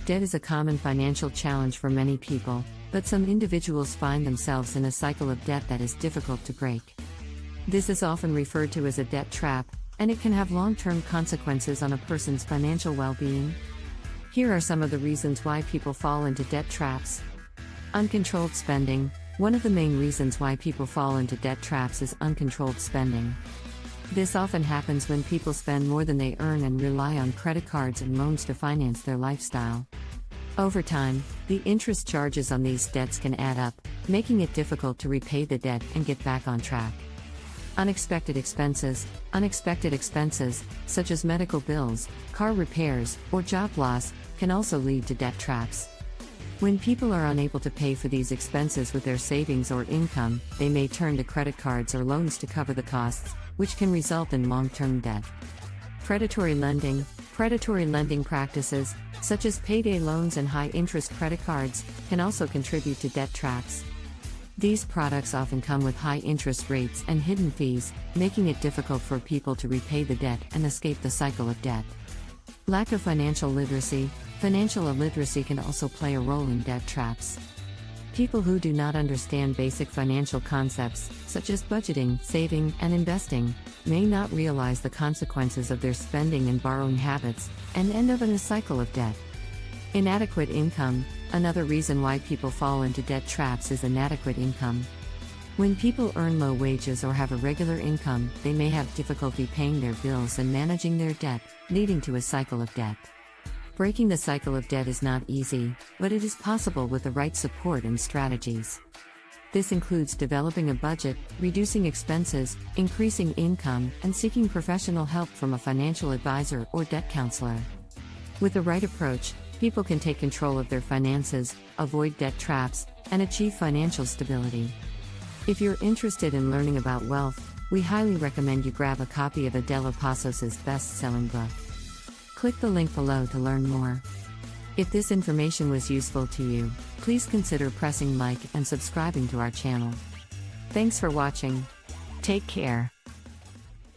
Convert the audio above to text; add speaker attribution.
Speaker 1: Debt is a common financial challenge for many people, but some individuals find themselves in a cycle of debt that is difficult to break. This is often referred to as a debt trap, and it can have long-term consequences on a person's financial well-being. Here are some of the reasons why people fall into debt traps. Uncontrolled spending. One of the main reasons why people fall into debt traps is uncontrolled spending. This often happens when people spend more than they earn and rely on credit cards and loans to finance their lifestyle. Over time, the interest charges on these debts can add up, making it difficult to repay the debt and get back on track. Unexpected expenses. Unexpected expenses, such as medical bills, car repairs, or job loss, can also lead to debt traps. When people are unable to pay for these expenses with their savings or income, they may turn to credit cards or loans to cover the costs, which can result in long-term debt. Predatory lending. Predatory lending practices, such as payday loans and high-interest credit cards, can also contribute to debt traps. These products often come with high interest rates and hidden fees, making it difficult for people to repay the debt and escape the cycle of debt. Lack of financial literacy. Financial illiteracy can also play a role in debt traps. People who do not understand basic financial concepts, such as budgeting, saving, and investing, may not realize the consequences of their spending and borrowing habits, and end up in a cycle of debt. Inadequate income. Another reason why people fall into debt traps is inadequate income. When people earn low wages or have irregular income, they may have difficulty paying their bills and managing their debt, leading to a cycle of debt. Breaking the cycle of debt is not easy, but it is possible with the right support and strategies. This includes developing a budget, reducing expenses, increasing income, and seeking professional help from a financial advisor or debt counselor. With the right approach, people can take control of their finances, avoid debt traps, and achieve financial stability. If you're interested in learning about wealth, we highly recommend you grab a copy of Adella Pasos's best-selling book. Click the link below to learn more. If this information was useful to you, please consider pressing like and subscribing to our channel. Thanks for watching. Take care.